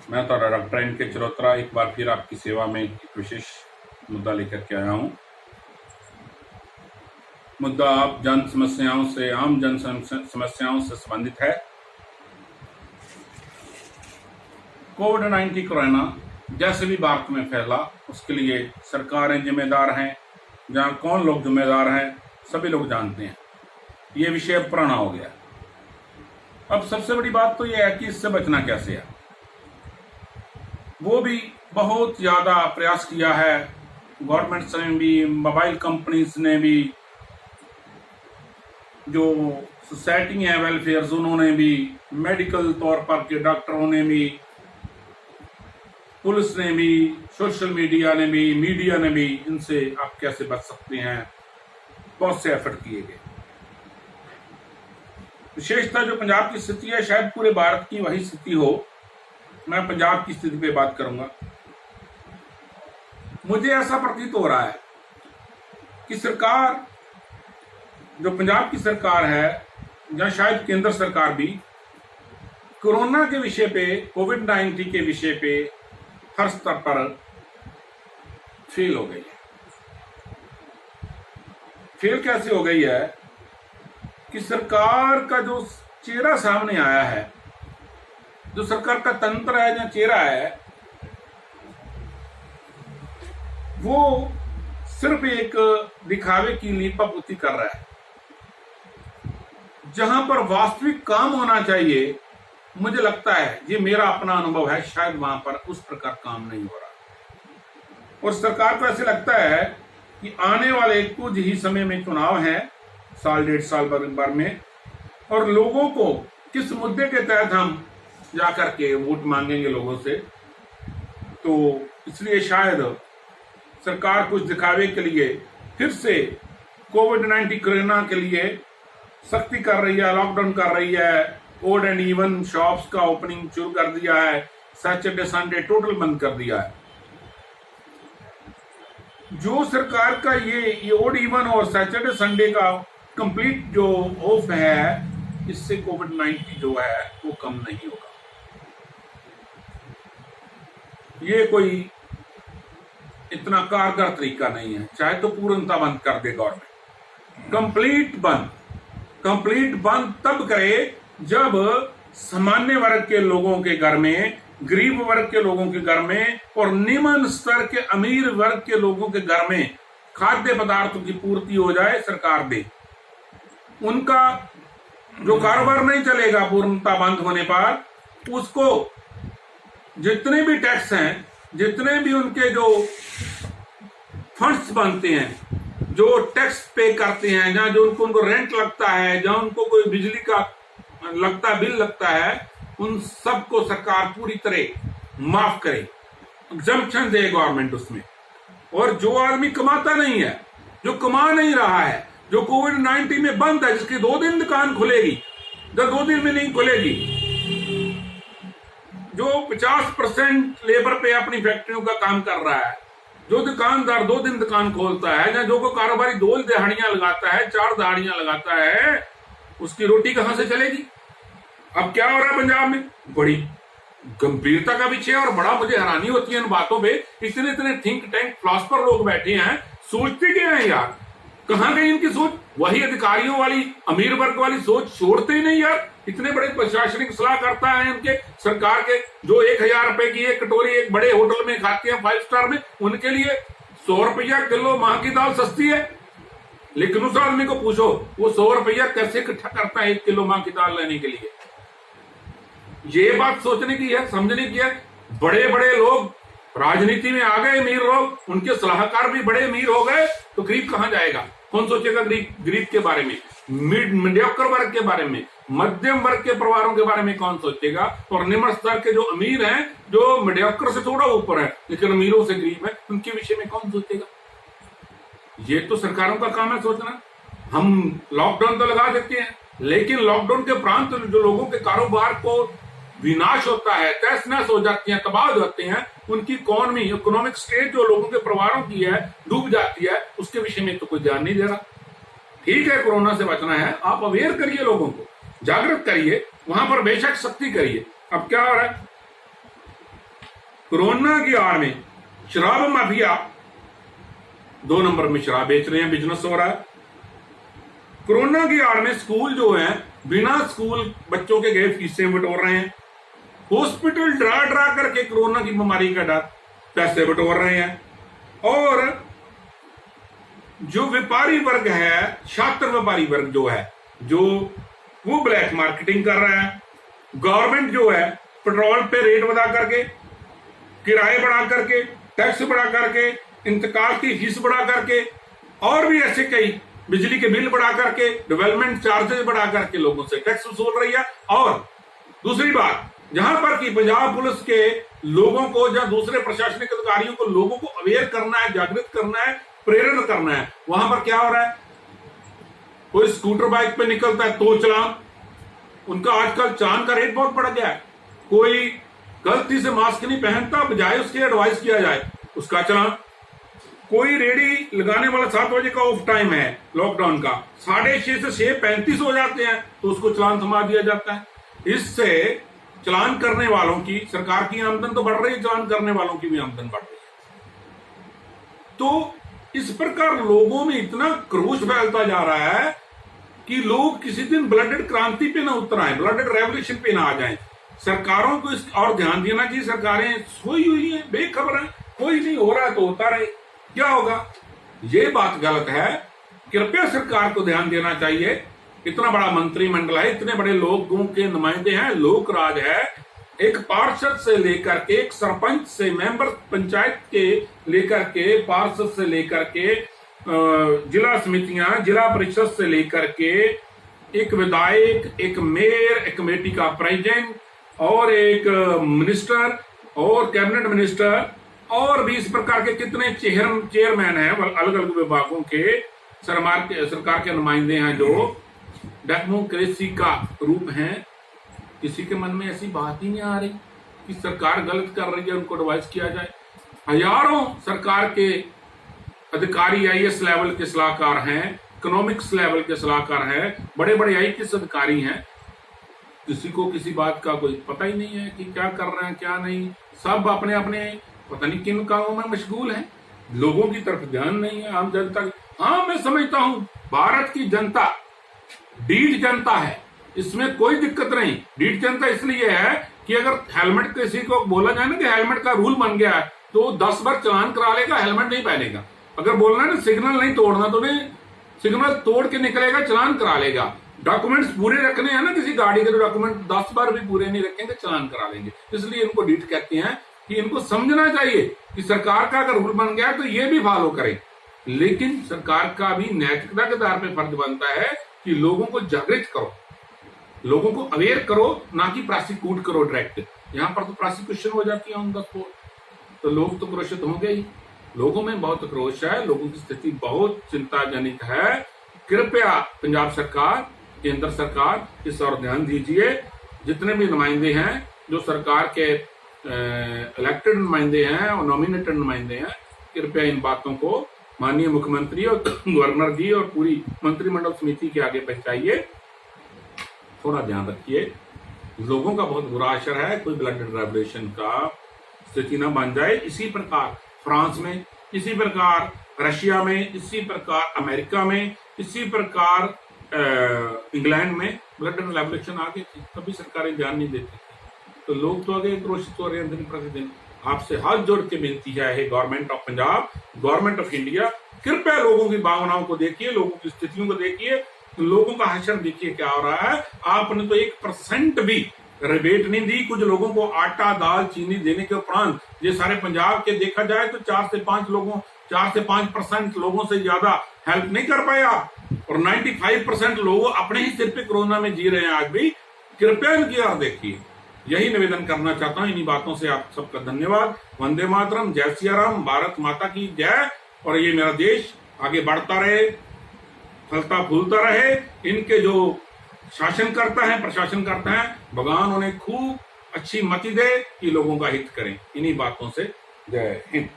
मैं तो doctor N के चरोत्रा एक बार फिर आपकी सेवा में एक विशेष मुद्दा लेकर के आया हूँ। मुद्दा आप आम जन समस्याओं से संबंधित है। कोविड-19 कोरोना जैसे भी भारत में फैला, उसके लिए सरकारें जिम्मेदार हैं। जहाँ कौन लोग जिम्मेदार हैं सभी लोग जानते हैं। ये विषय पुराना हो गया। अब सबसे बड़ी बात तो यह है कि इससे बचना कैसे है। वो भी बहुत ज़्यादा प्रयास किया है। गवर्नमेंट्स ने भी, मोबाइल कंपनीज ने भी, जो सोसाइटी है वेलफेयर उन्होंने भी, मेडिकल तौर पर के डॉक्टरों ने भी, पुलिस ने भी, सोशल मीडिया ने भी, मीडिया ने भी, इनसे आप कैसे बच सकते हैं, बहुत से एफर्ट किए गए। विशेषता जो पंजाब की स्थिति है, शायद पूरे भारत की वही स्थिति हो। मैं पंजाब की स्थिति पे बात करूंगा। मुझे ऐसा प्रतीत हो रहा है कि सरकार, जो पंजाब की सरकार है या शायद केंद्र सरकार भी, कोरोना के विषय पे, कोविड-19 के विषय पे हर स्तर पर फेल हो गई है। फेल कैसे हो गई है कि सरकार का जो चेहरा सामने आया है, जो सरकार का तंत्र है या चेहरा है, वो सिर्फ एक दिखावे की लीपापोती कर रहा है। जहां पर वास्तविक काम होना चाहिए, मुझे लगता है, ये मेरा अपना अनुभव है, शायद वहां पर उस प्रकार काम नहीं हो रहा। और सरकार को ऐसे लगता है कि आने वाले कुछ ही समय में चुनाव है, साल डेढ़ साल भर में, और लोगों को किस मुद्दे के तहत हम जाकर के वोट मांगेंगे लोगों से। तो इसलिए शायद सरकार कुछ दिखावे के लिए फिर से कोविड-19 कोरोना के लिए सख्ती कर रही है, लॉकडाउन कर रही है, ओड एंड इवन शॉप्स का ओपनिंग शुरू कर दिया है, सैटरडे संडे टोटल बंद कर दिया है। जो सरकार का ये ओड इवन और सैटरडे संडे का कंप्लीट जो ऑफ है, इससे कोविड-19 जो है वो कम नहीं होगा। ये कोई इतना कारगर तरीका नहीं है। चाहे तो पूर्णतः बंद कर दे गवर्नमेंट, कंप्लीट बंद तब करे जब सामान्य वर्ग के लोगों के घर में, गरीब वर्ग के लोगों के घर में और निम्न स्तर के अमीर वर्ग के लोगों के घर में खाद्य पदार्थों की पूर्ति हो जाए, सरकार दे। उनका जो कारोबार नहीं चलेगा पूर्णतः बंद होने पर, उसको जितने भी टैक्स हैं, जितने भी उनके जो फंड्स बनते हैं, जो टैक्स पे करते हैं, जहां जो उनको रेंट लगता है, जहां उनको कोई बिजली का बिल लगता है, उन सबको सरकार पूरी तरह माफ करे, एग्जम्पशन दे गवर्नमेंट उसमें। और जो आदमी कमाता नहीं है, जो कमा नहीं रहा है, जो कोविड-19 में बंद है, जिसकी 2 दिन दुकान खुलेगी, जब 2 दिन में नहीं खुलेगी, जो 50% लेबर पे अपनी फैक्ट्रियों का काम कर रहा है, जो दुकानदार 2 दिन दुकान खोलता है, या जो को कारोबारी 2 दिहाड़ियां लगाता है, 4 दिहाड़ियां लगाता है, उसकी रोटी कहां से चलेगी। अब क्या हो रहा है पंजाब में, बड़ी गंभीरता का विषय, और बड़ा मुझे हैरानी होती है इन बातों पे। इतने इतने थिंक टैंक फिलॉसफर लोग बैठे हैं, सोचते क्या है यार, कहां गई इनकी सोच। वही अधिकारियों वाली, अमीर वर्ग वाली सोच छोड़ते ही नहीं यार। इतने बड़े प्रशासनिक सलाहकर्ता हैं इनके सरकार के, जो 1000 रुपए की एक कटोरी एक बड़े होटल में खाते हैं 5 स्टार में, उनके लिए 100 रुपया किलो माह की दाल सस्ती है। लेकिन उस आदमी को पूछो वो 100 रुपया कैसे इकट्ठा करता है 1 किलो माह की दाल लेने के लिए। ये बात सोचने की है, समझने की है। बड़े बड़े लोग राजनीति में आ गए, अमीर लोग, उनके सलाहकार भी बड़े अमीर हो गए, तो गरीब कहां जाएगा। कौन सोचेगा गरीब के बारे में, मीडियोकर वर्ग के बारे में, मध्यम वर्ग के परिवारों के बारे में कौन सोचेगा। और निम्न स्तर के जो अमीर हैं, जो मीडियोकर से थोड़ा ऊपर है लेकिन अमीरों से गरीब है, उनके विषय में कौन सोचेगा। ये तो सरकारों का काम है सोचना। हम लॉकडाउन तो लगा देते हैं, लेकिन लॉकडाउन के उपरांत जो लोगों के कारोबार को विनाश होता है, तहस नहस हो जाती है, तबाह हो जाते हैं, उनकी इकोनॉमिक स्टेट जो लोगों के परिवारों की है डूब जाती है, उसके विषय में तो कोई ध्यान नहीं दे रहा। ठीक है, कोरोना से बचना है, आप अवेयर करिए, लोगों को जागृत करिए, वहां पर बेशक सख्ती करिए। अब क्या हो रहा है, कोरोना की आड़ में शराब माफिया 2 नंबर में शराब बेच रहे हैं, बिजनेस हो रहा है। कोरोना की आड़ में स्कूल जो है बिना स्कूल बच्चों के गए फीसें बटोर रहे हैं। हॉस्पिटल डरा डरा करके कोरोना की बीमारी का डर पैसे बटोर रहे हैं। और जो व्यापारी वर्ग है, छात्र व्यापारी वर्ग जो है, जो वो ब्लैक मार्केटिंग कर रहा है। गवर्नमेंट जो है पेट्रोल पे रेट बढ़ा करके, किराए बढ़ा करके, टैक्स बढ़ा करके, इंतकाल की फीस बढ़ा करके, और भी ऐसे कई, बिजली के बिल बढ़ा करके, डेवलपमेंट चार्जेस बढ़ा करके लोगों से टैक्स वसूल रही है। और दूसरी बात, जहां पर कि पंजाब पुलिस के लोगों को या दूसरे प्रशासनिक अधिकारियों को लोगों को अवेयर करना है, जागृत करना है, प्रेरित करना है, वहां पर क्या हो रहा है? कोई स्कूटर बाइक पे निकलता है तो चालान, उनका आजकल चालान का रेट बहुत बढ़ गया है। कोई गलती से मास्क नहीं पहनता, बजाय उसके एडवाइस किया जाए उसका चालान। कोई रेडी लगाने वाला 7 बजे का ऑफ टाइम है लॉकडाउन का, 6:30 से 6:35 हो जाते हैं तो उसको चालान थमा दिया जाता है। इससे चालान करने वालों की, सरकार की आमदन तो बढ़ रही है, चालान करने वालों की भी आमदन बढ़ रही है। तो इस प्रकार लोगों में इतना क्रोध फैलता जा रहा है कि लोग किसी दिन ब्लडेड क्रांति पे ना उतर आए, ब्लडेड रेवोल्यूशन पे ना आ जाएं। सरकारों को इस और ध्यान देना चाहिए। सरकारें सोई हुई हैं, बेखबर हैं, कोई नहीं हो रहा है तो होता रहे, क्या होगा? ये बात गलत है। कृपया सरकार को ध्यान देना चाहिए। इतना बड़ा मंत्रिमंडल है, इतने बड़े लोगों के नुमाइंदे हैं, लोक राज है। एक पार्षद से लेकर के, एक सरपंच से, मेंबर पंचायत के लेकर के, पार्षद से लेकर के, जिला समितियां, जिला परिषद से लेकर के, एक विधायक, एक मेयर, एक कमेटी का प्रेसिडेंट और एक मिनिस्टर और कैबिनेट मिनिस्टर और भी इस प्रकार के कितने चेयरमैन हैं अलग अलग विभागों के, सरकार के नुमाइंदे हैं जो डेमोक्रेसी का रूप हैं। किसी के मन में ऐसी बात ही नहीं आ रही कि सरकार गलत कर रही है, उनको एडवाइस किया जाए। हजारों सरकार के अधिकारी आईएएस लेवल के सलाहकार हैं, इकोनॉमिक्स लेवल के सलाहकार हैं, बड़े बड़े आईपीएस अधिकारी हैं। किसी को किसी बात का कोई पता ही नहीं है कि क्या कर रहे हैं क्या नहीं। सब अपने अपने पता नहीं किन कामों में मशगूल हैं, लोगों की तरफ ध्यान नहीं है, आम जनता। हाँ, मैं समझता हूं भारत की जनता ढीठ जनता है, इसमें कोई दिक्कत नहीं। ढीठ जनता इसलिए है कि अगर हेलमेट किसी को बोला जाए ना कि हेलमेट का रूल बन गया है तो 10 बार चालान करा लेगा, हेलमेट नहीं पहनेगा। अगर बोलना है ना सिग्नल नहीं तोड़ना तो नहीं, सिग्नल तोड़ के निकलेगा, चालान करा लेगा। डॉक्यूमेंट्स पूरे रखने हैं ना किसी गाड़ी के, तो डॉक्यूमेंट 10 बार भी पूरे नहीं रखेंगे, चालान करा लेंगे। इसलिए इनको ढीठ कहते हैं कि इनको समझना चाहिए कि सरकार का अगर रूल बन गया तो ये भी फॉलो करें। लेकिन सरकार का भी नैतिकता के आधार पर फर्ज बनता है कि लोगों को जागृत करो, लोगों को अवेयर करो, ना कि प्रोसिक्यूट करो डायरेक्ट। यहाँ पर तो प्रोसिक्यूशन हो जाती है ऑन द स्पॉट, तो लोग तो क्रोशित होंगे ही। लोगों में बहुत क्रोश है, लोगों की स्थिति बहुत चिंताजनक है। कृपया पंजाब सरकार, केंद्र सरकार इस और ध्यान दीजिए। जितने भी नुमाइंदे हैं जो सरकार के इलेक्टेड नुमाइंदे हैं और नॉमिनेटेड नुमाइंदे हैं, कृपया इन बातों को माननीय मुख्यमंत्री और गवर्नर जी और पूरी मंत्रिमंडल समिति के आगे पहुंचाइए। थोड़ा ध्यान रखिए, लोगों का बहुत बुरा असर है, कोई ब्लडेड रेवोल्यूशन का स्थिति न बन जाए। इसी प्रकार फ्रांस में, इसी प्रकार रशिया में, इसी प्रकार अमेरिका में, इसी प्रकार इंग्लैंड में ब्लडेड रेवोल्यूशन आ गई थी, तभी सरकारें ध्यान नहीं देती थी। तो लोग तो आगे क्रोशित हो रहे हैं दिन प्रतिदिन। आपसे हाथ जोड़ के विनती है government of Punjab, government of India, कृपया लोगों की भावनाओं को देखिए, लोगों की स्थितियों को देखिए, लोगों का हशर देखिए क्या हो रहा है। आपने तो 1% भी रिबेट नहीं दी। कुछ लोगों को आटा, दाल, चीनी देने के उपरांत ये सारे पंजाब के देखा जाए तो 4 से 5% लोगों से ज्यादा हेल्प नहीं कर पाया और 95% लोग अपने ही सिर पे कोरोना में जी रहे हैं आज भी। कृपया इनकी ओर देखिए, यही निवेदन करना चाहता हूं। इन्हीं बातों से आप सबका धन्यवाद। वंदे मातरम, जय सिया राम, भारत माता की जय। और ये मेरा देश आगे बढ़ता रहे, फलता फूलता रहे। इनके जो शासन करता है, प्रशासन करता है, भगवान उन्हें खूब अच्छी मति दे कि लोगों का हित करें। इन्हीं बातों से जय हिंद।